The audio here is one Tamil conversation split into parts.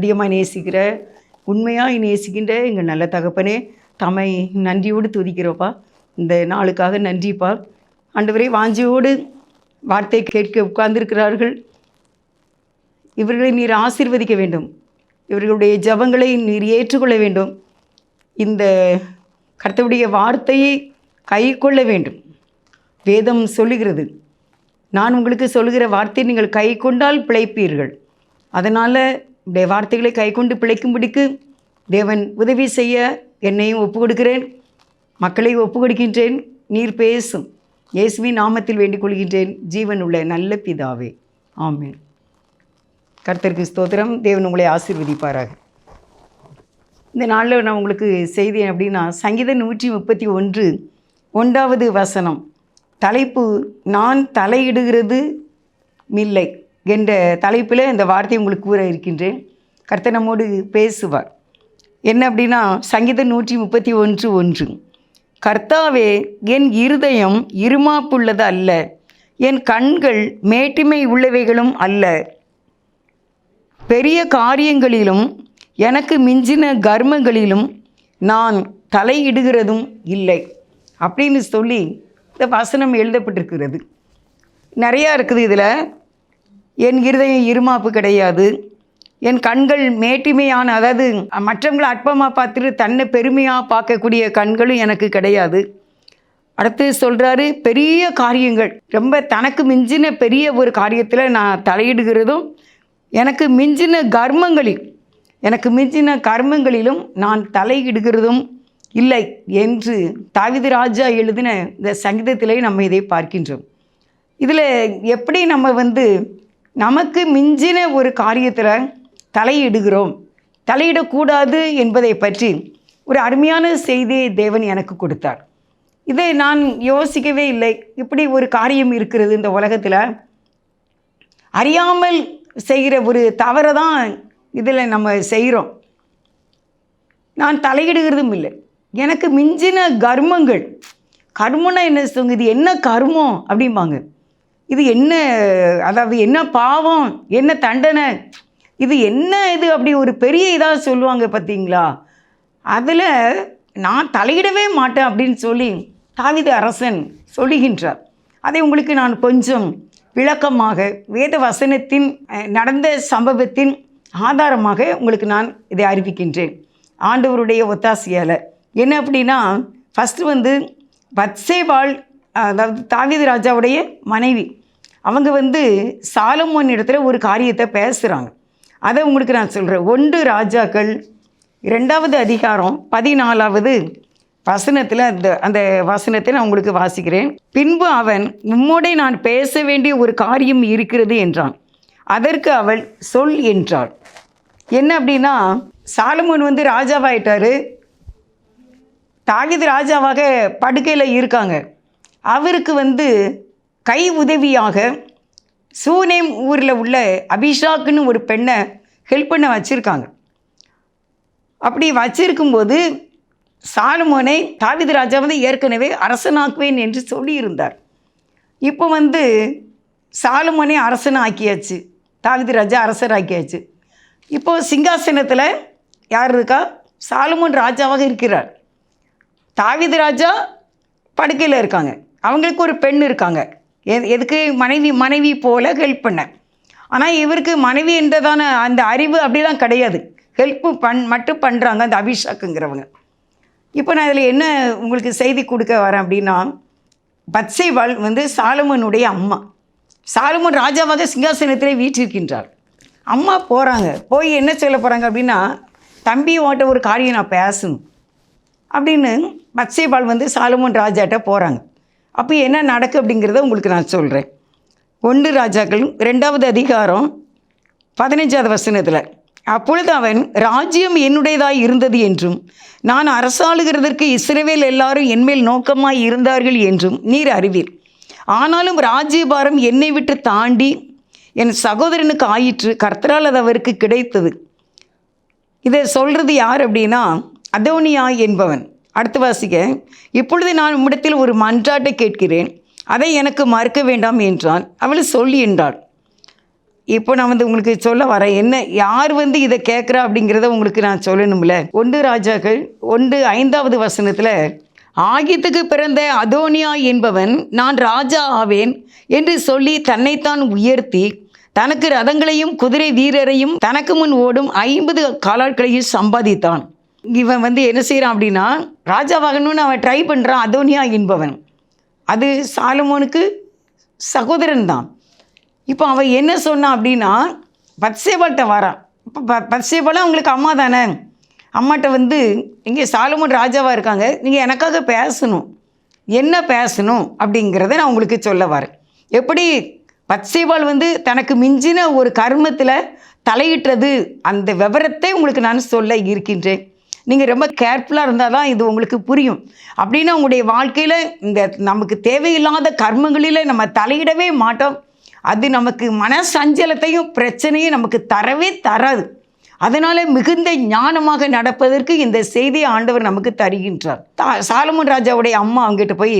அதிகமாக நேசிக்கிற, உண்மையாக நேசிக்கின்ற எங்கள் நல்ல தகப்பனே, தம்மை நன்றியோடு துதிக்கிறோப்பா. இந்த நாளுக்காக நன்றிப்பா. ஆண்டவரே, வாஞ்சியோடு வார்த்தை கேட்க உட்கார்ந்திருக்கிறார்கள். இவர்களை நீர் ஆசீர்வதிக்க வேண்டும். இவர்களுடைய ஜெபங்களை நீர் ஏற்றுக்கொள்ள வேண்டும். இந்த கர்த்தருடைய வார்த்தையை கை கொள்ள வேண்டும். வேதம் சொல்லுகிறது, நான் உங்களுக்கு சொல்லுகிற வார்த்தையை நீங்கள் கை கொண்டால் பிழைப்பீர்கள். அதனால் இந்த வார்த்தைகளை கை கொண்டு பிழைக்கும்படிக்கு தேவன் உதவி செய்ய என்னையும் ஒப்பு கொடுக்கிறேன், மக்களை ஒப்பு கொடுக்கின்றேன். நீர் பேசும். இயேசுவின் நாமத்தில் வேண்டிக் கொள்கின்றேன், ஜீவன் உள்ள நல்ல பிதாவே, ஆமென். கர்த்தருக்கு ஸ்தோத்திரம். தேவன் உங்களை ஆசீர்வதிப்பாராக. இந்த நாளில் நான் உங்களுக்கு செய்தி அப்படின்னா, சங்கீதம் 131 1வது வசனம், தலைப்பு நான் தலையிடுகிறது இல்லை என்ற தலைப்பில் இந்த வார்த்தையை உங்களுக்கு கூற இருக்கின்றேன். கர்த்தர் நம்மோடு பேசுவார். என்ன அப்படின்னா, சங்கீதம் 131:1, கர்த்தாவே, என் இருதயம் இருமாப்புள்ளது அல்ல, என் கண்கள் மேட்டிமை உள்ளவைகளும் அல்ல, பெரிய காரியங்களிலும் எனக்கு மிஞ்சின கர்மங்களிலும் நான் தலையிடுகிறதும் இல்லை அப்படின்னு சொல்லி இந்த வசனம் எழுதப்பட்டிருக்கிறது. நிறையா இருக்குது இதில். என் இருதயம் இருமாப்பு கிடையாது, என் கண்கள் மேட்டிமையான, அதாவது மற்றவங்களை அற்பமாக பார்த்துட்டு தன்னை பெருமையாக பார்க்கக்கூடிய கண்களும் எனக்கு கிடையாது. அடுத்து சொல்கிறாரு, பெரிய காரியங்கள், ரொம்ப தனக்கு மிஞ்சின பெரிய ஒரு காரியத்தில் நான் தலையிடுகிறதும், எனக்கு மிஞ்சின கர்மங்களிலும் நான் தலையிடுகிறதும் இல்லை என்று தாவீது ராஜா எழுதின இந்த சங்கீதத்திலே நம்ம இதை பார்க்கின்றோம். இதில் எப்படி நம்ம நமக்கு மிஞ்சின ஒரு காரியத்தில் தலையிடுகிறோம், தலையிடக்கூடாது என்பதை பற்றி ஒரு அருமையான செய்தியை தேவன் எனக்கு கொடுத்தார். இதை நான் யோசிக்கவே இல்லை. இப்படி ஒரு காரியம் இருக்கிறது இந்த உலகத்தில். அறியாமல் செய்கிற ஒரு தவறை தான் இதில் நம்ம செய்கிறோம். நான் தலையிடுகிறதும் இல்லை. எனக்கு மிஞ்சின கர்மம்னா என்ன சொல்லுங்க, இது என்ன கர்மம் அப்படிம்பாங்க, இது என்ன, அதாவது என்ன பாவம், என்ன தண்டனை, இது என்ன இது, அப்படி ஒரு பெரிய இதாக சொல்லுவாங்க பார்த்தீங்களா. அதில் நான் தலையிடவே மாட்டேன் அப்படின்னு சொல்லி தாவீது அரசன் சொல்லுகின்றார். அதை உங்களுக்கு நான் கொஞ்சம் விளக்கமாக வேத வசனத்தின் நடந்த சம்பவத்தின் ஆதாரமாக உங்களுக்கு நான் இதை அறிவிக்கின்றேன், ஆண்டவருடைய ஒத்தாசையால். என்ன அப்படின்னா, ஃபஸ்ட்டு பத்சேபாள், அதாவது தாவீது ராஜாவுடைய மனைவி, அவங்க சாலமோன் இடத்துல ஒரு காரியத்தை பேசுகிறாங்க. அதை உங்களுக்கு நான் சொல்கிறேன். 1 ராஜாக்கள் 2வது அதிகாரம் 14வது வசனத்தில் அந்த வசனத்தை நான் உங்களுக்கு வாசிக்கிறேன். பின்பு அவன், உம்மோடே நான் பேச வேண்டிய ஒரு காரியம் இருக்கிறது என்றான். அதற்கு அவள், சொல் என்றாள். என்ன அப்படின்னா, சாலமோன் ராஜாவாயிட்டார், தாவீது ராஜாவாக படுக்கையில் இருக்காங்க. அவருக்கு கை உதவியாக சூனேம் ஊரில் உள்ள அபிஷாக்குன்னு ஒரு பெண்ணை ஹெல்ப் பண்ண வச்சுருக்காங்க. அப்படி வச்சிருக்கும்போது சாலமோனை தாவீது ராஜா ஏற்கனவே அரசனாக்குவேன் என்று சொல்லியிருந்தார். இப்போ சாலமோனை அரசனாக்கியாச்சு, தாவீது ராஜா அரசராக்கியாச்சு. இப்போது சிங்காசனத்தில் யார் இருக்கா? சாலமோன் ராஜாவாக இருக்கிறார். தாவீது ராஜா படுக்கையில் இருக்காங்க. அவங்களுக்கு ஒரு பெண் இருக்காங்க. எதுக்கு? மனைவி போல் ஹெல்ப் பண்ண. ஆனால் இவருக்கு மனைவி என்றதான அந்த அறிவு அப்படிலாம் கிடையாது. ஹெல்ப்பு மட்டும் பண்ணுறாங்க அந்த அபிஷாக்குங்கிறவங்க. இப்போ நான் இதில் என்ன உங்களுக்கு செய்தி கொடுக்க வரேன் அப்படின்னா, பத்சேபாள் சாலமோனுடைய அம்மா. சாலமோன் ராஜாவாக சிங்காசனத்திலே வீற்றிருக்கின்றார். அம்மா போகிறாங்க. போய் என்ன சொல்ல போகிறாங்க அப்படின்னா, தம்பி ஓட்ட ஒரு காரியம் நான் பேசணும் அப்படின்னு பத்சேபாள் சாலமோன் ராஜாட்ட போகிறாங்க. அப்போ என்ன நடக்கு அப்படிங்கிறத உங்களுக்கு நான் சொல்கிறேன். 1 ராஜாக்கள் 2வது அதிகாரம் 15வது வசனத்தில், அப்பொழுது அவன், ராஜ்யம் என்னுடையதாய் இருந்தது என்றும் நான் அரசாளுகிறதற்கு இஸ்ரவேல் எல்லாரும் என்மேல் நோக்கமாய் இருந்தார்கள் என்றும் நீர் அறிவீர். ஆனாலும் ராஜ்யபாரம் என்னை விட்டு தாண்டி என் சகோதரனுக்கு ஆயிற்று, கர்த்தரால் அது அவருக்கு கிடைத்தது. இதை சொல்கிறது யார் அப்படின்னா, அதோனியா என்பவன். அடுத்து வாசிக்க, இப்பொழுது நான் உம்மிடத்தில் ஒரு மன்றாட்டை கேட்கிறேன், அதை எனக்கு மறுக்க வேண்டாம் என்றான். அவள் சொல்லி என்றாள். இப்போ நான் வந்து உங்களுக்கு சொல்ல வரேன், என்ன யார் வந்து இதை கேட்குறா அப்படிங்கிறத உங்களுக்கு நான் சொல்லணும்ல. 1 ராஜாக்கள் 1:5 வசனத்தில், ஆகித்துக்கு பிறந்த அதோனியா என்பவன் நான் ராஜா ஆவேன் என்று சொல்லி தன்னைத்தான் உயர்த்தி தனக்கு ரதங்களையும் குதிரை வீரரையும் தனக்கு முன் ஓடும் 50 காலாட்களையும் சம்பாதித்தான். இவன் வந்து என்ன செய்கிறான் அப்படின்னா, ராஜாவாகணும்னு அவன் ட்ரை பண்ணுறான். அதோனியா என்பவன் அது சாலமோனுக்கு சகோதரன் தான். இப்போ அவன் என்ன சொன்னான் அப்படின்னா, பத்சேபாள்கிட்ட வரான். இப்போ பத்சேபாலும் அவங்களுக்கு அம்மா தானே. அம்மாட்ட வந்து, இங்கே சாலமோன் ராஜாவாக இருக்காங்க, நீங்கள் எனக்காக பேசணும், என்ன பேசணும் அப்படிங்கிறத நான் உங்களுக்கு சொல்ல வரேன். எப்படி பத்சேபாள் வந்து தனக்கு மிஞ்சின ஒரு கர்மத்தில் தலையிட்டது, அந்த விவரத்தை உங்களுக்கு நான் சொல்ல இருக்கின்றேன். நீங்கள் ரொம்ப கேர்ஃபுல்லாக இருந்தால் தான் இது உங்களுக்கு புரியும். அப்படின்னா உங்களுடைய வாழ்க்கையில் இந்த நமக்கு தேவையில்லாத கர்மங்களில் நம்ம தலையிடவே மாட்டோம். அது நமக்கு மன சஞ்சலத்தையும் பிரச்சனையும் நமக்கு தரவே தராது. அதனால் மிகுந்த ஞானமாக நடப்பதற்கு இந்த செய்தியை ஆண்டவர் நமக்கு தருகின்றார். சாலமோன் ராஜாவுடைய அம்மா அவங்ககிட்ட போய்,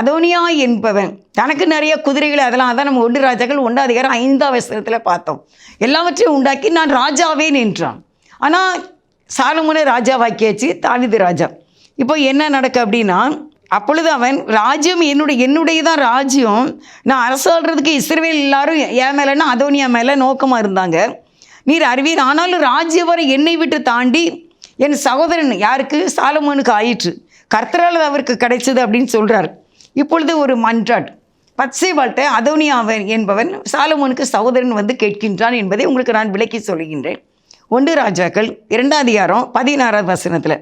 அதோனியா என்பவன் தனக்கு நிறைய குதிரைகள், அதெல்லாம் அதான் நம்ம 1 ராஜாக்கள் 1:5 வசனத்தில் பார்த்தோம். எல்லாவற்றையும் உண்டாக்கி நான் ராஜாவேன் என்றான். ஆனால் சாலமோனை ராஜாவாக்கியாச்சு தாவீது ராஜா. இப்போ என்ன நடக்கு அப்படின்னா, அப்பொழுது அவன், ராஜ்யம் என்னுடைய தான் ராஜ்யம், நான் அரசாடுறதுக்கு இஸ்ரவேல் எல்லாரும் என் மேலேன்னா அதோனியா மேலே நோக்கமாக இருந்தாங்க, நீர் அறிவீர். ஆனாலும் ராஜ்யம் வரை என்னை விட்டு தாண்டி என் சகோதரன் யாருக்கு, சாலமோனுக்கு ஆயிற்று, கர்த்தரால் அவருக்கு கிடைச்சது அப்படின்னு சொல்கிறார். இப்பொழுது ஒரு மன்றாட் பத்சேபாள்கிட்ட அதோனியா என்பவன் சாலமோனுக்கு சகோதரன் வந்து கேட்கின்றான் என்பதை உங்களுக்கு நான் விளக்கி சொல்கின்றேன். 1 ராஜாக்கள் 2:16 வசனத்தில்,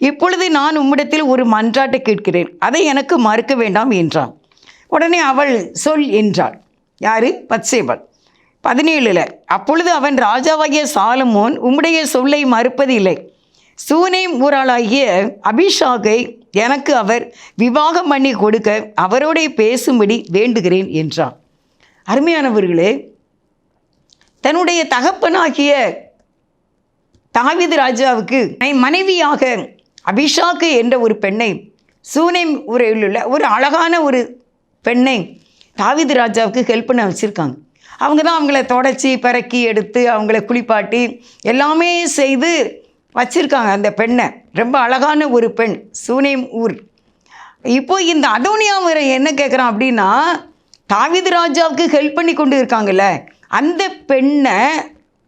இப்பொழுது நான் உம்மிடத்தில் ஒரு மன்றாட்டை கேட்கிறேன், அதை எனக்கு மறுக்க வேண்டாம் என்றான். உடனே அவள் சொல் என்றாள். யார்? பத்சேபாள். 17, அப்பொழுது அவன், ராஜாவாகிய சாலமோன் உம்முடைய சொல்லை மறுப்பதில்லை, சூனேம் ஊராளாகிய அபிஷாகை எனக்கு அவர் விவாகம் பண்ணி கொடுக்க அவரோட பேசும்படி வேண்டுகிறேன் என்றான். அருமையானவர்களே, தன்னுடைய தகப்பனாகிய தாவீது ராஜாவுக்கு மனைவியாக அபிஷாக்கு என்ற ஒரு பெண்ணை, சூனேம் ஊரில் உள்ள ஒரு அழகான ஒரு பெண்ணை தாவீது ராஜாவுக்கு ஹெல்ப் பண்ண வச்சுருக்காங்க. அவங்க தான் அவங்கள தொடச்சி பிறக்கி எடுத்து அவங்கள குளிப்பாட்டி எல்லாமே செய்து வச்சுருக்காங்க. அந்த பெண்ணை ரொம்ப அழகான ஒரு பெண், சூனேம் ஊர். இப்போ இந்த அதோனியா என்ன கேட்குறான் அப்படின்னா, தாவீது ராஜாவுக்கு ஹெல்ப் பண்ணி கொண்டு இருக்காங்கல்ல அந்த பெண்ணை,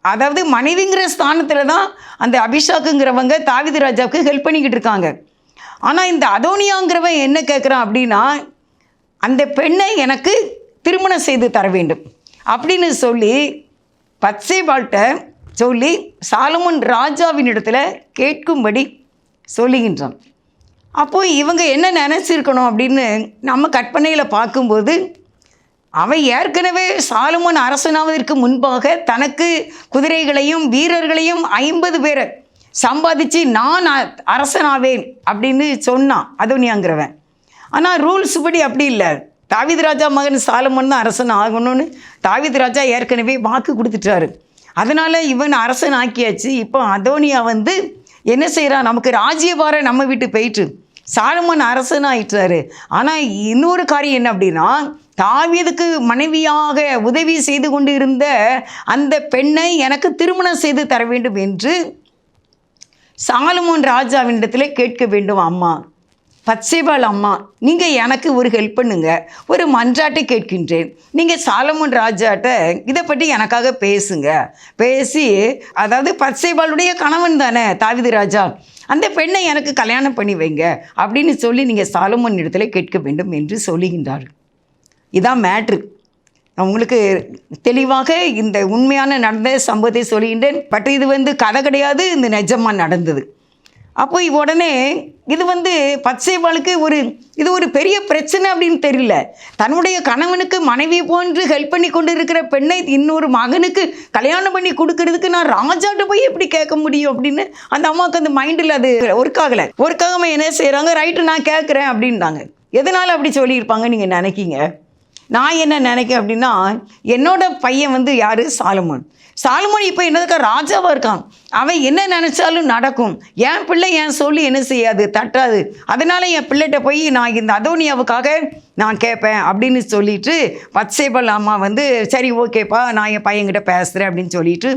அதாவது மனைவிங்கிற ஸ்தானத்தில் தான் அந்த அபிஷாக்குங்கிறவங்க தாவீது ராஜாவுக்கு ஹெல்ப் பண்ணிக்கிட்டு இருக்காங்க. ஆனால் இந்த அதோனியாங்கிறவன் என்ன கேட்குறான் அப்படின்னா, அந்த பெண்ணை எனக்கு திருமணம் செய்து தர வேண்டும் அப்படின்னு சொல்லி பத்சேபாள்கிட்ட சொல்லி சாலமோன் ராஜாவின் இடத்துல கேட்கும்படி சொல்லுகின்றான். அப்போது இவங்க என்ன நினச்சிருக்கணும் அப்படின்னு நம்ம கற்பனையில் பார்க்கும்போது, அவன் ஏற்கனவே சாலமோன் அரசனாவதற்கு முன்பாக தனக்கு குதிரைகளையும் வீரர்களையும் 50 பேரை சம்பாதிச்சு நான் அரசனாவேன் அப்படின்னு சொன்னான் அதோனியாங்கிறவன். ஆனால் ரூல்ஸ் படி அப்படி இல்லை. தாவீது ராஜா மகன் சாலமோன் தான் அரசன் ஆகணும்னு தாவீது ராஜா ஏற்கனவே வாக்கு கொடுத்துட்டாரு. அதனால் இவன் அரசன் ஆக்கியாச்சு. இப்போ அதோனியா வந்து என்ன செய்கிறான், நமக்கு ராஜ்யபாரம் நம்ம விட்டு போயிட்டு சாலமோன் அரசன் ஆயிட்டாரு. ஆனால் இன்னொரு காரியம் என்ன அப்படின்னா, தாவீதுக்கு மனைவியாக உதவி செய்து கொண்டு இருந்த அந்த பெண்ணை எனக்கு திருமணம் செய்து தர வேண்டும் என்று சாலமோன் ராஜாவினிடத்தில் கேட்க வேண்டும். அம்மா பத்சேபாள் அம்மா, நீங்கள் எனக்கு ஒரு ஹெல்ப் பண்ணுங்க, ஒரு மன்றாட்டை கேட்கின்றேன், நீங்கள் சாலமோன் ராஜாட்ட இதை பற்றி எனக்காக பேசுங்க, பேசி, அதாவது பத்சேபாளுடைய கணவன் தானே தாவீது ராஜா, அந்த பெண்ணை எனக்கு கல்யாணம் பண்ணி வைங்க அப்படின்னு சொல்லி நீங்கள் சாலமோன் இடத்துல கேட்க வேண்டும் என்று சொல்லுகின்றார். இதான் மேட்ரு. நான் உங்களுக்கு தெளிவாக இந்த உண்மையான நடந்த சம்பவத்தை சொல்லுகின்றேன். பட் இது வந்து கதை கிடையாது, இந்த நிஜமாக நடந்தது. அப்போ உடனே இது வந்து பத்சேபாளுக்கு இது ஒரு பெரிய பிரச்சனை அப்படின்னு தெரியல. தன்னுடைய கணவனுக்கு மனைவி போன்று ஹெல்ப் பண்ணி கொண்டு இருக்கிற பெண்ணை இன்னொரு மகனுக்கு கல்யாணம் பண்ணி கொடுக்கறதுக்கு நான் ராஜாட்ட போய் எப்படி கேட்க முடியும் அப்படின்னு அந்த அம்மாவுக்கு அந்த மைண்டில் அது ஒர்க்காகாமல் என்ன செய்கிறாங்க, ரைட்டு நான் கேட்குறேன் அப்படின்ட்டாங்க. எதனால் அப்படி சொல்லியிருப்பாங்க நீங்கள் நினைக்கிங்க? நான் என்ன நினைக்கிறேன் அப்படின்னா, என்னோட பையன் வந்து யார்? சாலமோன். சாலமோன் இப்போ என்னதுக்கா ராஜாவாக இருக்கான். அவன் என்ன நினச்சாலும் நடக்கும். என் பிள்ளை என் சொல்லி என்ன செய்யாது, தட்டாது. அதனால் என் பிள்ளைகிட்ட போய் நான் இந்த அதோனியாவுக்காக நான் கேட்பேன் அப்படின்னு சொல்லிட்டு பத்சேபாள் அம்மா வந்து சரி ஓகேப்பா நான் என் பையன்கிட்ட பேசுகிறேன் அப்படின்னு சொல்லிட்டு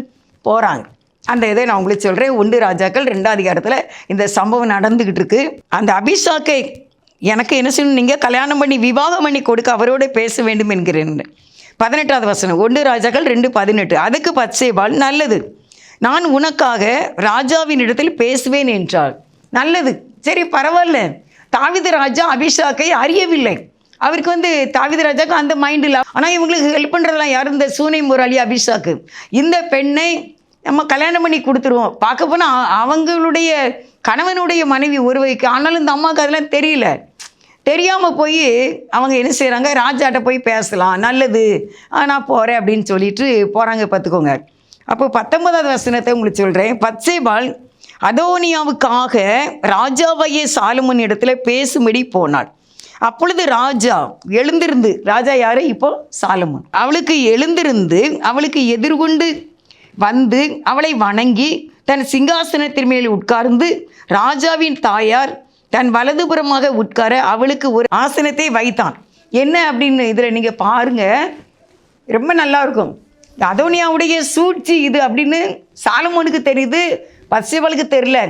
போகிறாங்க. அந்த இதை நான் உங்களுக்கு சொல்கிறேன். 1 ராஜாக்கள் 2ஆம் அதிகாரத்தில் இந்த சம்பவம் நடந்துக்கிட்டு இருக்கு. அந்த அபிஷாக்கை எனக்கு என்ன செய்யணும், நீங்கள் கல்யாணம் பண்ணி விவாகம் பண்ணி கொடுக்க அவரோட பேச வேண்டும் என்கிறேன். 18வது வசனம் 1 ராஜாக்கள் 2:18. அதுக்கு பத்சேபாள், நல்லது, நான் உனக்காக ராஜாவின் இடத்தில் பேசுவேன் என்றாள். நல்லது, சரி பரவாயில்ல. தாவீது ராஜா அபிஷாக்கை அறியவில்லை. அவருக்கு வந்து தாவீது ராஜாவுக்கு அந்த மைண்ட் இல்லை. ஆனால் இவங்களுக்கு ஹெல்ப் பண்ணுறதெல்லாம் யார்? இந்த சூனேம் ஊராளி அபிஷாக்கு. இந்த பெண்ணை நம்ம கல்யாணம் பண்ணி கொடுத்துருவோம். பார்க்க போனால் அவங்களுடைய கணவனுடைய மனைவி ஒருவைக்கு. ஆனாலும் இந்த அம்மாவுக்கு அதெல்லாம் தெரியல. தெரியாமல் போய் அவங்க என்ன செய்கிறாங்க, ராஜாட்ட போய் பேசலாம், நல்லது நான் போகிறேன் அப்படின்னு சொல்லிட்டு போகிறாங்க. பார்த்துக்கோங்க. அப்போ 19வது வசனத்தை உங்களுக்கு சொல்கிறேன். பத்சேபாள் அதோனியாவுக்காக ராஜாவையே சாலமோன் இடத்துல பேசும்படி போனாள். அப்பொழுது ராஜா எழுந்திருந்து, ராஜா யார்? இப்போ சாலமோன். அவளுக்கு எழுந்திருந்து அவளுக்கு எதிர்கொண்டு வந்து அவளை வணங்கி தன் சிங்காசனத்தின் மேல் உட்கார்ந்து ராஜாவின் தாயார் தன் வலதுபுறமாக உட்கார அவளுக்கு ஒரு ஆசனத்தை வைத்தான். என்ன அப்படின்னு இதில் நீங்கள் பாருங்கள், ரொம்ப நல்லா இருக்கும். அதோனியாவுடைய சூழ்ச்சி இது அப்படின்னு சாலமோனுக்கு தெரியுது, பத்சேபாளுக்கு தெரியல.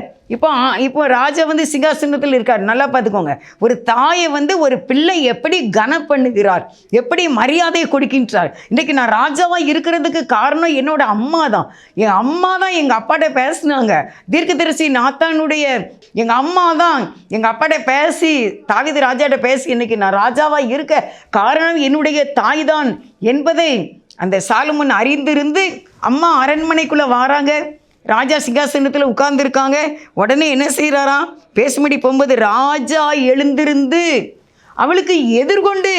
இப்போ ராஜா வந்து சிங்காசனத்தில் இருக்கார். நல்லா பார்த்துக்கோங்க. ஒரு தாயை வந்து ஒரு பிள்ளை எப்படி கனம் பண்ணுகிறார், எப்படி மரியாதையை கொடுக்கின்றார். இன்றைக்கி நான் ராஜாவாக இருக்கிறதுக்கு காரணம் என்னோட அம்மா தான். என் அம்மா தான் எங்கள் அப்பாட்ட பேசினாங்க. தீர்க்கதரிசி நாத்தானுடைய எங்கள் அம்மா தான் எங்கள் அப்பாட்ட பேசி தாவீது ராஜாட்ட பேசி இன்றைக்கி நான் ராஜாவாக இருக்க காரணம் என்னுடைய தாய் தான் என்பதை அந்த சாலமோன் அறிந்திருந்து அம்மா அரண்மனைக்குள்ளே வராங்க. ராஜா சிங்காசனத்தில் உட்கார்ந்துருக்காங்க. உடனே என்ன செய்கிறாராம், பேசும்படி போகும்போது ராஜா எழுந்திருந்து அவளுக்கு எதிர்கொண்டு,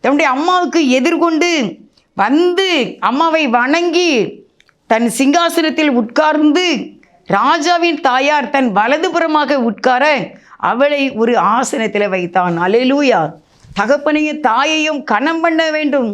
தன்னுடைய அம்மாவுக்கு எதிர்கொண்டு வந்து அம்மாவை வணங்கி தன் சிங்காசனத்தில் உட்கார்ந்து ராஜாவின் தாயார் தன் வலதுபுறமாக உட்கார அவளை ஒரு ஆசனத்தில் வைத்தான். அல்லேலூயா. தகப்பனையும் தாயையும் கனம் பண்ண வேண்டும்.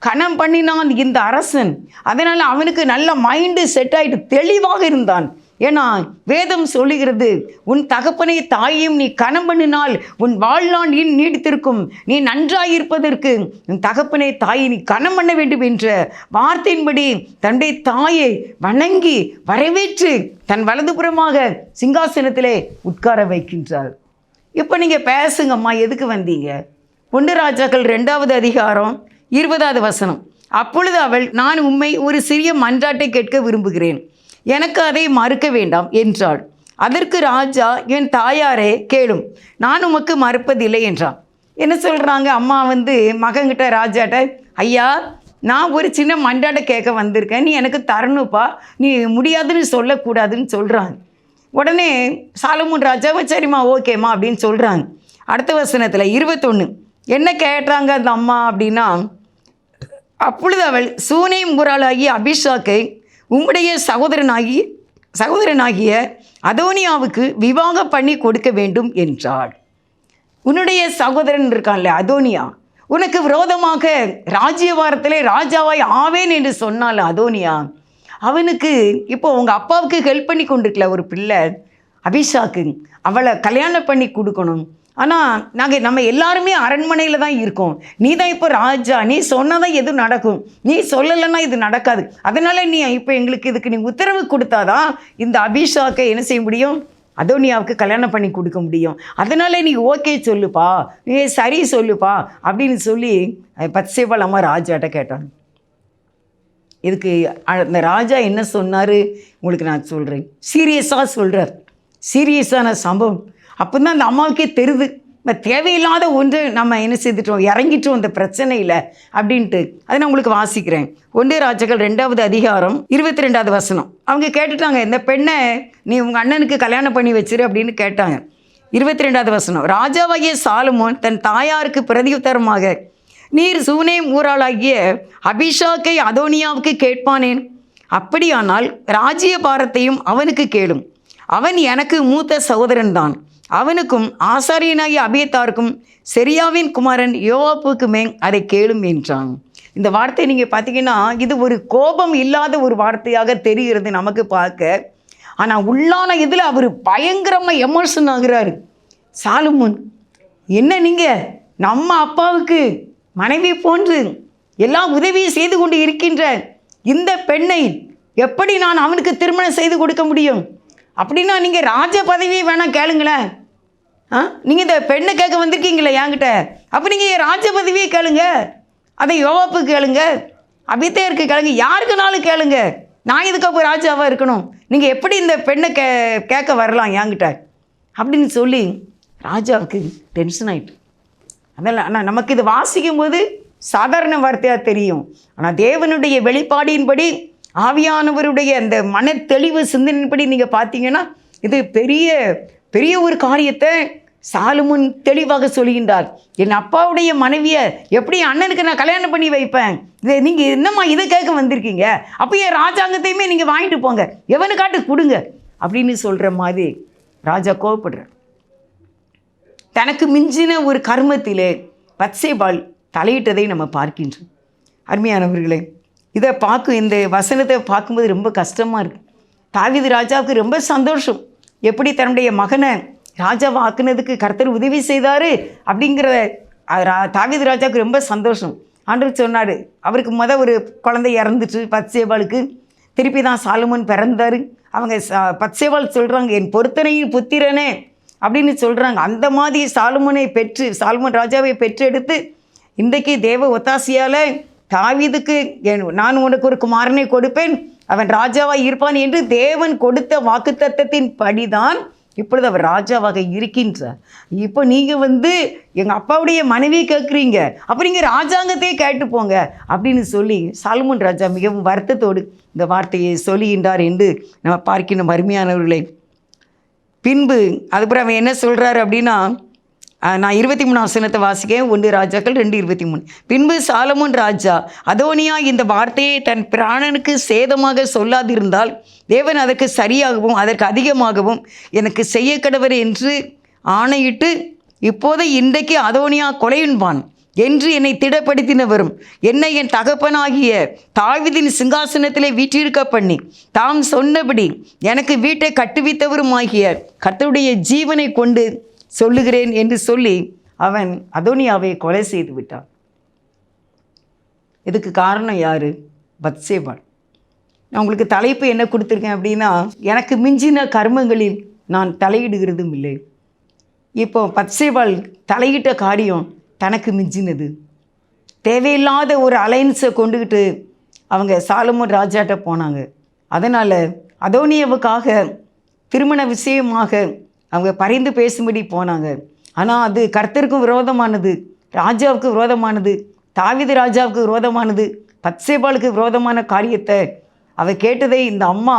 கனம் பண்ணினான் இந்த அரசன். அதனால் அவனுக்கு நல்ல மைண்டு செட் ஆகிட்டு தெளிவாக இருந்தான். ஏன்னா வேதம் சொல்லுகிறது, உன் தகப்பனை தாயையும் நீ கனம் பண்ணினால் உன் வாழ்நாள் நீ நீடித்திருக்கும். நீ நன்றாயிருப்பதற்கு உன் தகப்பனை தாயை நீ கனம் பண்ண வேண்டும் என்ற வார்த்தையின்படி தன்னுடைய தாயை வணங்கி வரவேற்று தன் வலதுபுறமாக சிங்காசனத்திலே உட்கார வைக்கின்றார். இப்போ நீங்கள் பேசுங்கம்மா, எதுக்கு வந்தீங்க? 1 ராஜாக்கள் 2வது அதிகாரம் 20வது வசனம். அப்பொழுது அவள், நான் உம்மை ஒரு சிறிய மன்றாட்டை கேட்க விரும்புகிறேன், எனக்கு அதை மறுக்க வேண்டாம் என்றாள். அதற்கு ராஜா, என் தாயாரே கேளும், நான் உமக்கு மறுப்பதில்லை என்றான். என்ன சொல்கிறாங்க அம்மா வந்து மகன்கிட்ட ராஜாட்ட, ஐயா நான் ஒரு சின்ன மன்றாட்டை கேட்க வந்திருக்கேன், நீ எனக்கு தரணுப்பா, நீ முடியாதுன்னு சொல்லக்கூடாதுன்னு சொல்கிறாங்க. உடனே சாலமோன் ராஜாவை சரிம்மா ஓகேம்மா அப்படின்னு சொல்கிறாங்க. அடுத்த வசனத்தில் 21 என்ன கேட்டாங்க அந்த அம்மா அப்படின்னா, அப்பொழுது அவள், சூனேம் ஊராளாகிய அபிஷாக்கை உம்முடைய சகோதரனாகிய அதோனியாவுக்கு விவாகம் பண்ணி கொடுக்க வேண்டும் என்றாள். உன்னுடைய சகோதரன் இருக்கான்ல அதோனியா, உனக்கு விரோதமாக ராஜ்யபாரத்திலே ராஜாவாய் ஆவேன் என்று சொன்னால அதோனியா, அவனுக்கு இப்போ உங்கள் அப்பாவுக்கு ஹெல்ப் பண்ணி கொண்டிருக்கல ஒரு பிள்ளை அபிஷாக்கு, அவளை கல்யாணம் பண்ணி கொடுக்கணும். ஆனால் நம்ம எல்லாருமே அரண்மனையில் தான் இருக்கோம். நீ தான் இப்போ ராஜா, நீ சொன்னால் தான் எதுவும் நடக்கும், நீ சொல்லலைன்னா இது நடக்காது. அதனால் நீ இப்போ எங்களுக்கு இதுக்கு நீ உத்தரவு கொடுத்தாதான் இந்த அபிஷாக்கை என்ன செய்ய முடியும், அதோனியாவுக்கு கல்யாணம் பண்ணி கொடுக்க முடியும். அதனால் நீ ஓகே சொல்லுப்பா, நீ சரி சொல்லுப்பா அப்படின்னு சொல்லி பத்சேபாள் அம்மா ராஜாட்ட கேட்டாங்க. இதுக்கு அந்த ராஜா என்ன சொன்னார் உங்களுக்கு நான் சொல்கிறேன். சீரியஸாக சொல்கிறார், சீரியஸான சம்பவம். அப்போ தான் அந்த அம்மாவுக்கே தெரியுது, இந்த தேவையில்லாத ஒன்று நம்ம என்ன செய்துட்டோம், இறங்கிட்டோம் இந்த பிரச்சனையில் அப்படின்ட்டு. அதை நான் உங்களுக்கு வாசிக்கிறேன். 1 ராஜாக்கள் 2வது அதிகாரம் 22வது வசனம். அவங்க கேட்டுட்டாங்க, இந்த பெண்ணை நீ உங்கள் அண்ணனுக்கு கல்யாணம் பண்ணி வச்சிரு அப்படின்னு கேட்டாங்க. 22வது வசனம். ராஜாவாகிய சாலமோன் தன் தாயாருக்கு பிரதியுத்தரமாக, நீர் சூனேம் ஊராளாகிய அபிஷாக்கை அதோனியாவுக்கு கேட்பானேன், அப்படியானால் ராஜ்ய பாரத்தையும் அவனுக்கு கேளும், அவன் எனக்கு மூத்த சகோதரன் தான், அவனுக்கும் ஆசாரியனாகிய அபியத்தாருக்கும் செரியாவின் குமாரன் யோவாப்புக்குமே அதை கேளும் என்றான். இந்த வார்த்தை நீங்கள் பார்த்தீங்கன்னா இது ஒரு கோபம் இல்லாத ஒரு வார்த்தையாக தெரிகிறது நமக்கு பார்க்க. ஆனால் உள்ளான இதில் அவர் பயங்கரமாக எமோஷன் ஆகிறாரு. சாலமோன், என்ன நீங்கள் நம்ம அப்பாவுக்கு மனைவி போன்று எல்லா உதவியும் செய்து கொண்டு இருக்கின்ற இந்த பெண்ணை எப்படி நான் அவனுக்கு திருமணம் செய்து கொடுக்க முடியும்? அப்படின்னா நீங்கள் ராஜ பதவியை வேணால் கேளுங்களேன். நீங்கள் இந்த பெண்ணை கேட்க வந்திருக்கீங்களே என்கிட்ட, அப்போ நீங்கள் ராஜ பதவியை கேளுங்க. அதை யோவாப்பு கேளுங்க, அபித்தேருக்கு கேளுங்க, யாருக்குனாலும் கேளுங்க. நான் இதுக்கப்புறம் ராஜாவாக இருக்கணும், நீங்கள் எப்படி இந்த பெண்ணை கேட்க வரலாம் என்கிட்ட அப்படின்னு சொல்லி ராஜாவுக்கு டென்ஷன் ஆகிட்டு. அதெல்லாம் ஆனால் நமக்கு இது வாசிக்கும் போது சாதாரண வார்த்தையாக தெரியும். ஆனால் தேவனுடைய வெளிப்பாடின்படி ஆவியானவருடைய அந்த மன தெளிவு சிந்தனையின்படி நீங்கள் பார்த்தீங்கன்னா இது பெரிய பெரிய ஒரு காரியத்தை சாலமோன் தெளிவாக சொல்கின்றார். என் அப்பாவுடைய மனைவியை எப்படி அண்ணனுக்கு நான் கல்யாணம் பண்ணி வைப்பேன்? இதை நீங்கள் என்னம்மா இதை கேட்க வந்திருக்கீங்க? அப்போ என் ராஜாங்கத்தையுமே நீங்கள் வாங்கிட்டு போங்க, எவனுக்காட்டு கொடுங்க அப்படின்னு சொல்கிற மாதிரி ராஜா கோவப்படுறார். தனக்கு மிஞ்சின ஒரு கர்மத்திலே பத்சேபாள் தலையிட்டதை நம்ம பார்க்கின்றோம். அருமையானவர்களே, இதை பார்க்கும் இந்த வசனத்தை பார்க்கும்போது ரொம்ப கஷ்டமாக இருக்குது. தாவீது ராஜாவுக்கு ரொம்ப சந்தோஷம். எப்படி தன்னுடைய மகனை ராஜாவை ஆக்குனதுக்கு கர்த்தர் உதவி செய்தார் அப்படிங்கிற தாவீது ராஜாவுக்கு ரொம்ப சந்தோஷம். ஆண்டவர் சொன்னார், அவருக்கு ஒரு குழந்தை இறந்துட்டு பத்சேபாளுக்கு, திருப்பி தான் சாலமோன் பிறந்தார். அவங்க பத்சேபாள் சொல்கிறாங்க, என் பொருத்தனையின் புத்திரனே அப்படின்னு சொல்கிறாங்க. அந்த மாதிரி சாலமோன் ராஜாவை பெற்றெடுத்து இன்றைக்கு தேவ ஒத்தாசையால் தாவீதுக்கு நான் உனக்கு ஒரு குமாரனை கொடுப்பேன், அவன் ராஜாவாக இருப்பான் என்று தேவன் கொடுத்த வாக்குத்தத்தத்தின் படிதான் இப்பொழுது அவர் ராஜாவாக இருக்கின்றார். இப்போ நீங்கள் எங்கள் அப்பாவுடைய மனைவியை கேட்குறீங்க, அப்போ நீங்கள் ராஜாங்கத்தையே கேட்டு போங்க அப்படின்னு சொல்லி சாலமோன் ராஜா மிகவும் வருத்தத்தோடு இந்த வார்த்தையை சொல்லுகின்றார் என்று நம்ம பார்க்கணும். அருமையானவர்களே, பின்பு அதுக்கப்புறம் அவன் என்ன சொல்கிறாரு அப்படின்னா, நான் 23 வசனத்தை வாசிக்கேன். 1 ராஜாக்கள் 2:23. பின்பு சாலமோன் ராஜா அதோனியா இந்த வார்த்தையை தன் பிராணனுக்கு சேதமாக சொல்லாதிருந்தால் தேவன் அதற்கு சரியாகவும் அதற்கு அதிகமாகவும் எனக்கு செய்ய கடவர் என்று ஆணையிட்டு, இப்போது இன்றைக்கு அதோனியா கொலையுண்பான் என்று என்னை திடப்படுத்தினவரும் என்னை என் தகப்பனாகிய தாவீதின் சிங்காசனத்திலே வீற்றிருக்க பண்ணி தாம் சொன்னபடி எனக்கு வீட்டை கட்டுவித்தவருமாகிய கர்த்தருடைய ஜீவனை கொண்டு சொல்லுகிறேன் என்று சொல்லி அவன் அதோனியாவை கொலை செய்து விட்டான். இதுக்கு காரணம் யார்? பத்சேபாள். நான் உங்களுக்கு தலைப்பு என்ன கொடுத்துருக்கேன் அப்படின்னா, எனக்கு மிஞ்சின கர்மங்களில் நான் தலையிடுகிறதும் இல்லை. இப்போ பத்சேபாள் தலையிட்ட காரியம் தனக்கு மிஞ்சினது. தேவையில்லாத ஒரு அலைன்ஸை கொண்டுக்கிட்டு அவங்க சாலமோன் ராஜாட்ட போனாங்க. அதனால் அதோனியாவுக்காக திருமண விஷயமாக அவங்க பரிந்து பேசும்படி போனாங்க. ஆனால் அது கர்த்தருக்கும் விரோதமானது, ராஜாவுக்கு விரோதமானது, தாவீது ராஜாவுக்கு விரோதமானது, பத்சேபாளுக்கு விரோதமான காரியத்தை அவ கேட்டதை இந்த அம்மா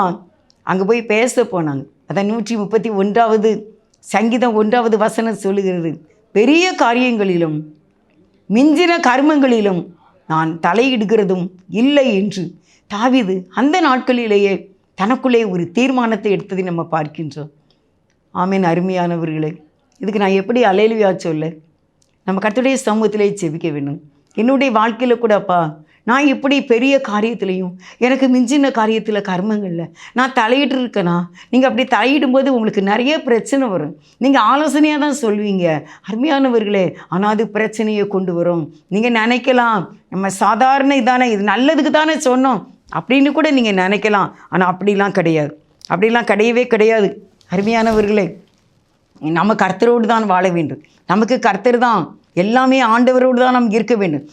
அங்கே போய் பேச போனாங்க. அதை 131வது சங்கீதம் 1வது வசனம் சொல்லுகிறது, பெரிய காரியங்களிலும் மிஞ்சின கர்மங்களிலும் நான் தலையிடுகிறதும் இல்லை என்று தாவீது அந்த நாட்களிலேயே தனக்குள்ளே ஒரு தீர்மானத்தை எடுத்ததை நம்ம பார்க்கின்றோம். ஆமீன். அருமையானவர்களே, இதுக்கு நான் எப்படி அல்லேலூயா சொல்ல? நம்ம கர்த்தருடைய சமூகத்திலே செபிக்க வேண்டும். என்னுடைய வாழ்க்கையில் கூடப்பா, நான் இப்படி பெரிய காரியத்திலையும் எனக்கு மிஞ்சின காரியத்தில் கர்மங்களில் நான் தலையிட்டு இருக்கேனா? நீங்கள் அப்படி தலையிடும்போது உங்களுக்கு நிறைய பிரச்சனை வரும். நீங்கள் ஆலோசனையாக தான் சொல்வீங்க அருமையானவர்களே, ஆனால் அது பிரச்சனையை கொண்டு வரும். நீங்கள் நினைக்கலாம், நம்ம சாதாரண இதானே, இது நல்லதுக்கு தானே சொன்னோம் அப்படின்னு கூட நீங்கள் நினைக்கலாம். ஆனால் அப்படிலாம் கிடையாது, அப்படிலாம் கிடையவே கிடையாது. அருமையானவர்களே, நம்ம கர்த்தரோடு தான் வாழ வேண்டும். நமக்கு கர்த்தர் தான் எல்லாமே, ஆண்டவரோடு தான் நாம் இருக்க வேண்டும்.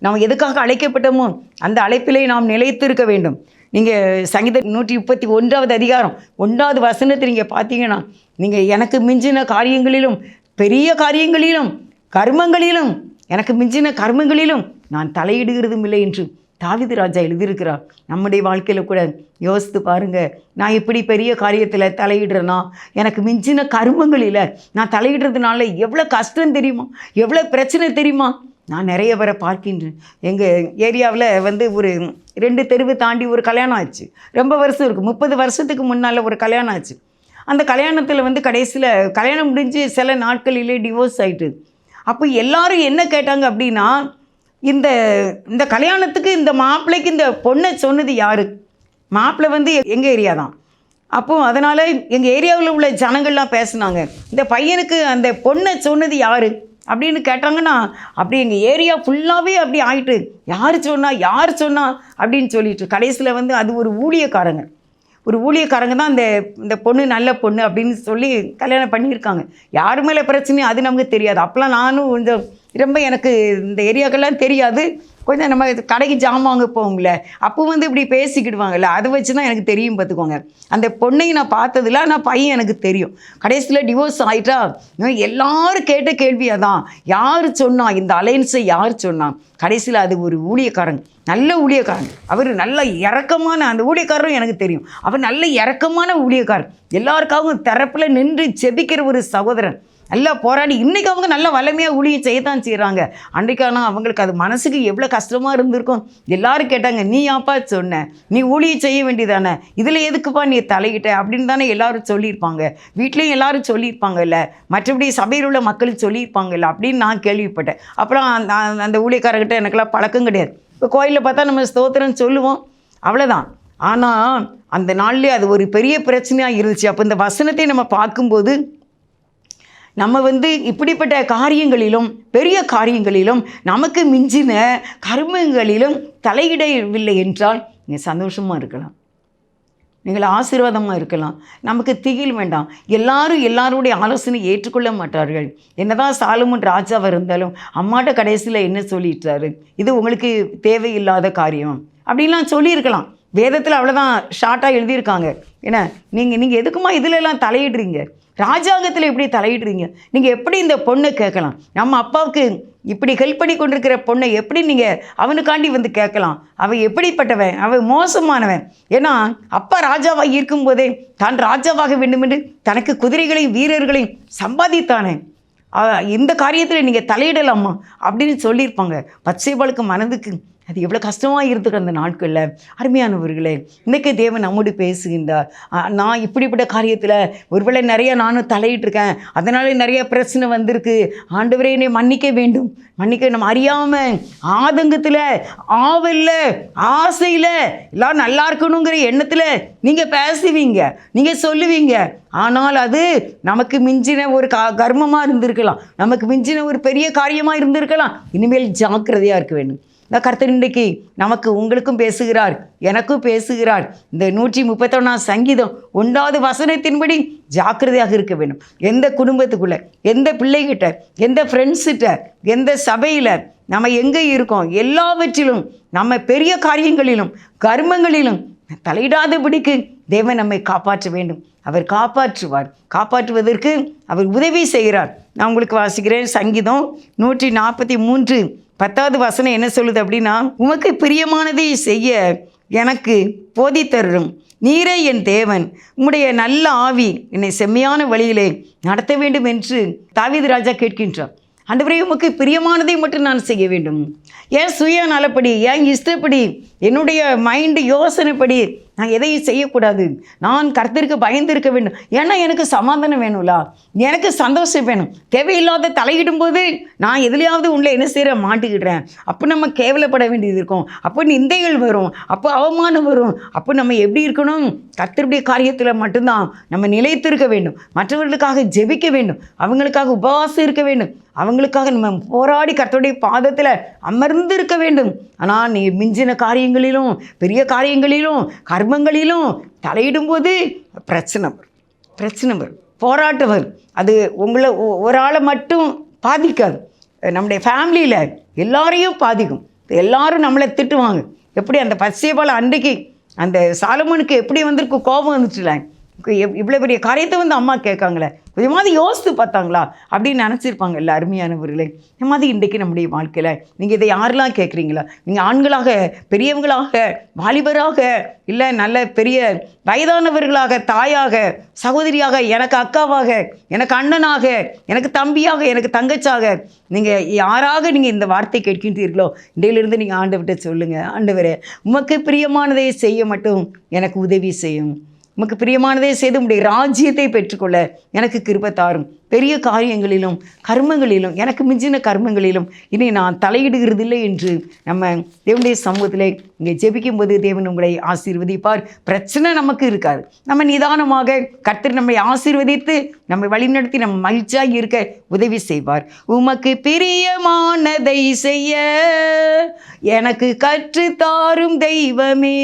நம்ம எதுக்காக அழைக்கப்பட்டோமோ அந்த அழைப்பிலே நாம் நிலைத்திருக்க வேண்டும். நீங்கள் சங்கீதம் 131வது அதிகாரம் 1வது வசனத்தை நீங்கள் பார்த்தீங்கன்னா, நீங்கள் எனக்கு மிஞ்சின காரியங்களிலும் பெரிய காரியங்களிலும் கர்மங்களிலும் எனக்கு மிஞ்சின கர்மங்களிலும் நான் தலையிடுகிறதும் இல்லை என்று தாவீது ராஜா எழுதியிருக்கிறார். நம்முடைய வாழ்க்கையில் கூட யோசித்து பாருங்கள், நான் இப்படி பெரிய காரியத்தில் தலையிடுறேன்னா, எனக்கு மிஞ்சின கர்மங்களில் நான் தலையிடுறதுனால எவ்வளோ கஷ்டம் தெரியுமா, எவ்வளோ பிரச்சனை தெரியுமா? நான் நிறைய பேரை பார்க்கின்றேன். எங்கள் ஏரியாவில் ஒரு 2 தெருவு தாண்டி ஒரு கல்யாணம் ஆச்சு. ரொம்ப வருஷம் இருக்குது, 30 வருஷத்துக்கு முன்னால் ஒரு கல்யாணம் ஆச்சு. அந்த கல்யாணத்தில் வந்து கடைசியில் கல்யாணம் முடிஞ்சு சில நாட்களிலே டிவோர்ஸ் ஆகிட்டு. அப்போ எல்லாரும் என்ன கேட்டாங்க அப்படின்னா, இந்த இந்த கல்யாணத்துக்கு இந்த மாப்பிள்ளைக்கு இந்த பொண்ணை சொன்னது யார்? மாப்பிள்ளை வந்து எங்கள் ஏரியா தான். அப்போது அதனால் எங்கள் ஏரியாவில் உள்ள ஜனங்கள்லாம் பேசுனாங்க, இந்த பையனுக்கு அந்த பொண்ணை சொன்னது யார் அப்படின்னு கேட்டாங்கன்னா, அப்படி எங்கள் ஏரியா ஃபுல்லாகவே அப்படி ஆயிட்டு, யார் சொன்னா அப்படின்னு சொல்லிட்டு கடைசியில் வந்து அது ஒரு ஊழியக்காரங்க தான் இந்த பொண்ணு நல்ல பொண்ணு அப்படின்னு சொல்லி கல்யாணம் பண்ணியிருக்காங்க. யார் மேலே பிரச்சனையும் அது நமக்கு தெரியாது. அப்போலாம் நானும் கொஞ்சம் ரொம்ப எனக்கு இந்த ஏரியாக்கெல்லாம் தெரியாது. கொஞ்சம் நம்ம கடைக்கு ஜாமான் வாங்க போவோம்ல, அப்போ வந்து இப்படி பேசிக்கிடுவாங்கல்ல, அதை வச்சு தான் எனக்கு தெரியும் பார்த்துக்கோங்க. அந்த பொண்ணையும் நான் பார்த்ததில்ல, ஆனால் பையன் எனக்கு தெரியும். கடைசியில் டிவோர்ஸ் ஆகிட்டா எல்லாரும் கேட்ட கேள்வி அதான், யார் சொன்னா இந்த அலைன்ஸை யார் சொன்னா? கடைசியில் அது ஒரு ஊழியக்காரங்க, நல்ல ஊழியக்காரங்க. அவர் நல்ல இறக்கமான, அந்த ஊழியக்காரரும் எனக்கு தெரியும், அவர் நல்ல இறக்கமான ஊழியக்காரர். எல்லாருக்காகவும் தரப்பில் நின்று செபிக்கிற ஒரு சகோதரன். நல்லா போராடி இன்றைக்கி அவங்க நல்லா வல்லமையாக ஊழியம் செய்யத்தான் செய்கிறாங்க. அன்றைக்கான அவங்களுக்கு அது மனசுக்கு எவ்வளோ கஷ்டமாக இருந்திருக்கும். எல்லாரும் கேட்டாங்க, நீ யாப்பா சொன்ன, நீ ஊழியம் செய்ய வேண்டியதானே, இதில் எதுக்குப்பா நீ தலையிட்ட அப்படின்னு தானே எல்லாரும் சொல்லியிருப்பாங்க. வீட்லேயும் எல்லாரும் சொல்லியிருப்பாங்கல்ல, மற்றபடி சபையில் உள்ள மக்களுக்கு சொல்லியிருப்பாங்கல்ல அப்படின்னு நான் கேள்விப்பட்டேன். அப்புறம் அந்த ஊழியக்காரர்கிட்ட எனக்கெல்லாம் பழக்கம் கிடையாது. இப்போ கோயிலில் பார்த்தா நம்ம ஸ்தோத்திரம் சொல்லுவோம், அவ்வளோதான். ஆனால் அந்த நாள்லேயே அது ஒரு பெரிய பிரச்சனையாக இருந்துச்சு. அப்போ இந்த வசனத்தை நம்ம பார்க்கும்போது நம்ம வந்து இப்படிப்பட்ட காரியங்களிலும் பெரிய காரியங்களிலும் நமக்கு மிஞ்சின கர்மங்களிலும் தலையிடவில்லை என்றால் நீங்கள் சந்தோஷமாக இருக்கலாம், நீங்கள் ஆசீர்வாதமாக இருக்கலாம். நமக்கு திகில் வேண்டாம். எல்லாருடைய ஆலோசனை ஏற்றுக்கொள்ள மாட்டார்கள். என்னதான் சாலமோன் ராஜாவாக இருந்தாலும் அம்மாட்ட கடைசியில் என்ன சொல்லிட்டாரு, இது உங்களுக்கு தேவையில்லாத காரியம் அப்படின்லாம் சொல்லியிருக்கலாம். வேதத்தில் அவ்வளோதான் ஷார்ட்டாக எழுதியிருக்காங்க. ஏன்னா நீங்கள் எதுக்குமா இதிலெல்லாம் தலையிடுறீங்க, ராஜாங்கத்தில் எப்படி தலையிடுறீங்க, நீங்கள் எப்படி இந்த பொண்ணை கேட்கலாம், நம்ம அப்பாவுக்கு இப்படி ஹெல்ப் பண்ணி கொண்டிருக்கிற பொண்ணை எப்படி நீங்கள் அவனுக்காண்டி வந்து கேட்கலாம், அவன் எப்படிப்பட்டவன், அவன் மோசமானவன். ஏன்னா அப்பா ராஜாவாக இருக்கும்போதே தான் ராஜாவாக வேண்டுமென்று தனக்கு குதிரைகளையும் வீரர்களையும் சம்பாதித்தானே, இந்த காரியத்தில் நீங்கள் தலையிடலாமா அப்படின்னு சொல்லியிருப்பாங்க. பத்சேபாளுக்கு மனதுக்கு அது எவ்வளோ கஷ்டமாக இருந்துக்கு அந்த நாட்களில். அருமையானவர்களே, இன்றைக்கி தேவன் நம்மோடு பேசுகின்றார். நான் இப்படிப்பட்ட காரியத்தில் ஒருவேளை நிறையா நானும் தலையிட்டிருக்கேன், அதனால நிறைய பிரச்சனை வந்திருக்கு, ஆண்டவரே என்னை மன்னிக்க வேண்டும், மன்னிக்க. நம்ம அறியாமல் ஆதங்கத்தில், ஆவலில், ஆசையில், எல்லாம் நல்லா இருக்கணுங்கிற எண்ணத்தில் நீங்கள் பேசுவீங்க, நீங்கள் சொல்லுவீங்க. ஆனால் அது நமக்கு மிஞ்சின ஒரு கர்மமாக இருந்திருக்கலாம், நமக்கு மிஞ்சின ஒரு பெரிய காரியமாக இருந்திருக்கலாம். இனிமேல் ஜாக்கிரதையாக இருக்க வேண்டும். இந்த கர்த்தர் இன்றைக்கு நமக்கு உங்களுக்கும் பேசுகிறார், எனக்கும் பேசுகிறார். இந்த 131 சங்கீதம் 1வது வசனத்தின்படி ஜாக்கிரதையாக இருக்க வேண்டும். எந்த குடும்பத்துக்குள்ளே, எந்த பிள்ளைகிட்ட, எந்த ஃப்ரெண்ட்ஸிட்ட, எந்த சபையில் நம்ம எங்கே இருக்கோம், எல்லாவற்றிலும் நம்ம பெரிய காரியங்களிலும் கர்மங்களிலும் தலையிடாதபடிக்கு தேவன் நம்மை காப்பாற்ற வேண்டும். அவர் காப்பாற்றுவார். காப்பாற்றுவதற்கு அவர் உதவி செய்கிறார். நான் உங்களுக்கு வாசிக்கிறேன். சங்கீதம் 143 10வது வசனம் என்ன சொல்லுது அப்படின்னா, உமக்கு பிரியமானதை செய்ய எனக்கு போதித்தரும், நீரே என் தேவன், உம்முடைய நல்ல ஆவி என்னை செம்மையான வழியிலே நடத்த வேண்டும் என்று தாவீது ராஜா கேட்கின்றார். ஆண்டவரே, உமக்கு பிரியமானதை மட்டும் நான் செய்ய வேண்டும், என் சுய நலப்படி, என் இஷ்டப்படி, என்னுடைய மைண்டு யோசனைப்படி நான் எதையும் செய்யக்கூடாது. நான் கர்த்தருக்கு பயந்து இருக்க வேண்டும். ஏன்னா எனக்கு சமாதானம் வேணும்ல, எனக்கு சந்தோஷம் வேணும். தேவையில்லாத தலையிடும்போது நான் எதுலையாவது உள்ள என்ன செய்கிற மாட்டிக்கிடுறேன். அப்போ நம்ம கேவலப்பட வேண்டியது இருக்கும், அப்போ நிந்தைகள் வரும், அப்போ அவமானம் வரும். அப்போ நம்ம எப்படி இருக்கணும், கர்த்தருடைய காரியத்தில் மட்டும்தான் நம்ம நிலைத்திருக்க வேண்டும். மற்றவர்களுக்காக ஜெபிக்க வேண்டும், அவங்களுக்காக உபவாசம் இருக்க வேண்டும், அவங்களுக்காக நம்ம போராடி கர்த்தருடைய பாதத்தில் அமர்ந்து இருக்க வேண்டும். ஆனால் நீ மிஞ்சின காரியங்களிலும் பெரிய காரியங்களிலும் கர்மங்களிலும் தலையிடும்போது பிரச்சனை வரும், போராட்டம் வரும். அது உங்களை ஒரு ஆளை மட்டும் பாதிக்காது, நம்முடைய ஃபேமிலியில் எல்லாரையும் பாதிக்கும். எல்லாரும் நம்மளை திட்டுவாங்க. எப்படி அந்த பத்சேபாள் அன்றைக்கு அந்த சாலமோனுக்கு எப்படி வந்திருக்கு, கோபம் வந்துச்சுல, இவ்வளோ பெரிய காரியத்தை வந்து அம்மா கேட்காங்களே, கொஞ்சமாவது யோசித்து பார்த்தாங்களா அப்படின்னு நினச்சிருப்பாங்க. இல்லை அருமையானவர்களே, இந்த மாதிரி இன்றைக்கி நம்முடைய வாழ்க்கையில் நீங்கள் இதை யாரெல்லாம் கேட்குறீங்களா, நீங்கள் ஆண்களாக, பெரியவங்களாக, வாலிபராக, இல்லை நல்ல பெரிய வயதானவர்களாக, தாயாக, சகோதரியாக, எனக்கு அக்காவாக, எனக்கு அண்ணனாக, எனக்கு தம்பியாக, எனக்கு தங்கச்சாக, நீங்கள் யாராக நீங்கள் இந்த வார்த்தை கேட்கின்றீர்களோ, இன்றையிலிருந்து நீங்கள் ஆண்டவர்கிட்ட சொல்லுங்கள், ஆண்டவரே உமக்கு பிரியமானதை செய்ய மட்டும் எனக்கு உதவி செய்யும். உமக்கு பிரியமானதே செய்து உம்முடைய ராஜ்யத்தை பெற்றுக்கொள்ள எனக்கு கிருபை தாரும். பெரிய காரியங்களிலும் கர்மங்களிலும் எனக்கு மிஞ்சின கர்மங்களிலும் இனி நான் தலையிடுகிறதில்லை என்று நம்ம தேவனுடைய சமூகத்தில் இங்கே ஜெபிக்கும்போது தேவன் உங்களை ஆசீர்வதிப்பார். பிரச்சனை நமக்கு இருக்காது. நம்ம நிதானமாக கர்த்தர் நம்மை ஆசீர்வதித்து நம்மை வழிநடத்தி நம்ம மகிழ்ச்சியாக இருக்க உதவி செய்வார். உமக்கு பிரியமானதை செய்ய எனக்கு கற்றுத்தாரும் தெய்வமே,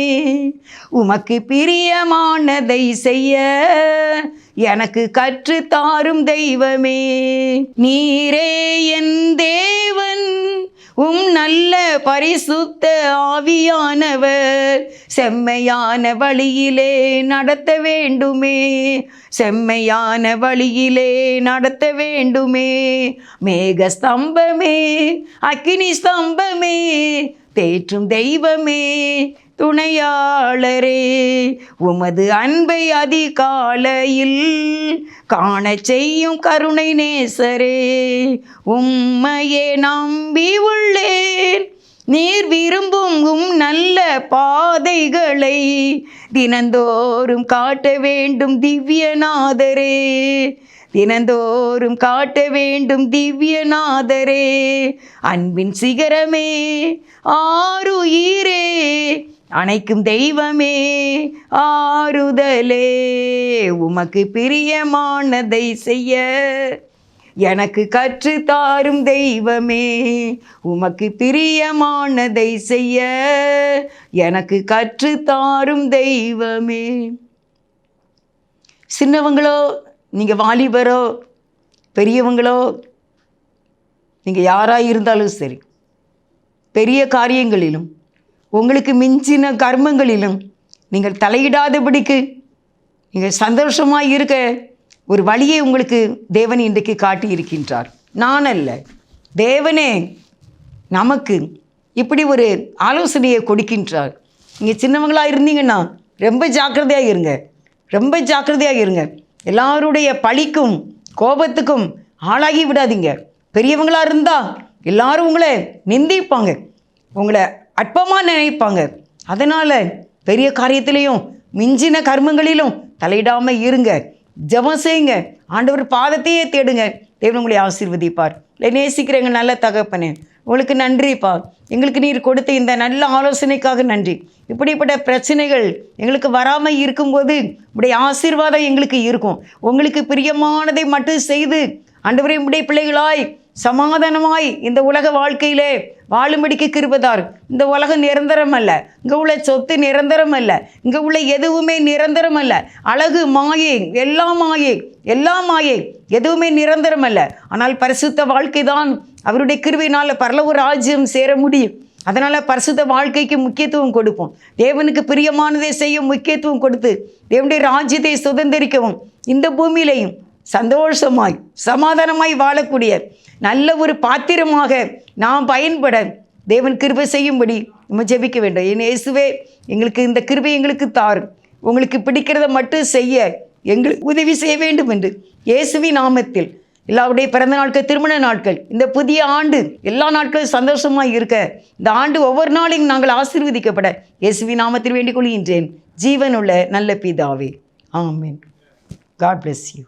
உமக்கு பிரியமானதை செய்ய எனக்கு கற்றுத்தாரும் தெய்வமே. நீரே என் தேவன், நல்ல பரிசுத்த ஆவியானவர் செம்மையான வழியிலே நடத்த வேண்டுமே, செம்மையான வழியிலே நடத்த வேண்டுமே. மேக ஸ்தம்பமே, அக்கினி ஸ்தம்பமே, தேற்றும் தெய்வமே, துணையாளரே, உமது அன்பை அதிகாலையில் காண செய்யும் கருணை நேசரே, உம்மையே நம்பி உள்ளேன். நீர் விரும்பும் நல்ல பாதைகளை தினந்தோறும் காட்ட வேண்டும் திவ்யநாதரே, தினந்தோறும் காட்ட வேண்டும் திவ்யநாதரே. அன்பின் சிகரமே, ஆருயிரே, அணைக்கும் தெய்வமே, ஆறுதலே, உமக்கு பிரியமானதை செய்ய எனக்கு கற்றுத்தாரும் தெய்வமே, உமக்கு பிரியமானதை செய்ய எனக்கு கற்றுத்தாரும் தெய்வமே. சின்னவங்களோ, நீங்கள் வாலிபரோ, பெரியவங்களோ, நீங்கள் யாராக இருந்தாலும் சரி, பெரிய காரியங்களிலும் உங்களுக்கு மிஞ்சின கர்மங்களிலும் நீங்கள் தலையிடாதபடிக்கு நீங்கள் சந்தோஷமாக இருக்க ஒரு வழியை உங்களுக்கு தேவன் இன்றைக்கு காட்டி இருக்கின்றார். நான் அல்ல, தேவனே நமக்கு இப்படி ஒரு ஆலோசனையை கொடுக்கின்றார். நீங்கள் சின்னவங்களாக இருந்தீங்கன்னா ரொம்ப ஜாக்கிரதையாக இருங்க, ரொம்ப ஜாக்கிரதையாக இருங்க. எல்லாருடைய பழிக்கும் கோபத்துக்கும் ஆளாகி விடாதீங்க. பெரியவங்களாக இருந்தால் எல்லாரும் உங்களை நிந்திப்பாங்க, உங்களை அற்பமாக நினைப்பாங்க. அதனால் பெரிய காரியத்திலையும் மிஞ்சின கர்மங்களிலும் தலையிடாமல் இருங்க. ஜெபம் செய்யுங்க, ஆண்டவர் பாதத்தையே தேடுங்க. தேவன் உங்களை ஆசீர்வதிப்பார். நேசிக்கிறேங்க நல்ல தகப்பனே, உங்களுக்கு நன்றிப்பா. எங்களுக்கு நீர் கொடுத்த இந்த நல்ல ஆலோசனைக்காக நன்றி. இப்படிப்பட்ட பிரச்சனைகள் எங்களுக்கு வராமல் இருக்கும்போது உடைய ஆசீர்வாதம் எங்களுக்கு இருக்கும். உங்களுக்கு பிரியமானதை மட்டும் செய்து ஆண்டவரே உடைய பிள்ளைகளாய் சமாதானமாய் இந்த உலக வாழ்க்கையிலே வாழும்படிக்கு கிருபைதார். இந்த உலகம் நிரந்தரம் அல்ல, இங்கே உள்ள சொத்து நிரந்தரம் அல்ல, இங்கே உள்ள எதுவுமே நிரந்தரம் அல்ல. அழகு மாயை, எல்லாம் மாயை, எல்லாம் மாயை, எதுவுமே நிரந்தரம் அல்ல. ஆனால் பரிசுத்த வாழ்க்கை தான் அவருடைய கிருபையினால் பரலோக ராஜ்யம் சேர முடியும். அதனால் பரிசுத்த வாழ்க்கைக்கு முக்கியத்துவம் கொடுப்போம். தேவனுக்கு பிரியமானதை செய்ய முக்கியத்துவம் கொடுத்து தேவனுடைய ராஜ்யத்தை சுதந்திரிக்கவும் இந்த பூமியிலையும் சந்தோஷமாய் சமாதானமாய் வாழக்கூடிய நல்ல ஒரு பாத்திரமாக நாம் பயன்பட தேவன் கிருபை செய்யும்படி நம்ம ஜெபிக்க வேண்டும். என் இயேசுவே, எங்களுக்கு இந்த கிருபை எங்களுக்கு தாரும். உங்களுக்கு பிடிக்கிறத மட்டும் செய்ய எங்களுக்கு உதவி செய்ய வேண்டும் என்று இயேசுவின் நாமத்தில் எல்லாருடைய பிறந்த நாட்கள், திருமண நாட்கள், இந்த புதிய ஆண்டு எல்லா நாட்களும் சந்தோஷமாக இருக்க இந்த ஆண்டு ஒவ்வொரு நாளையும் நாங்கள் ஆசீர்வதிக்கப்பட இயேசுவின் நாமத்தில் வேண்டிக் கொள்கின்றேன். ஜீவனுள்ள நல்ல பிதாவே, ஆமென். God bless you.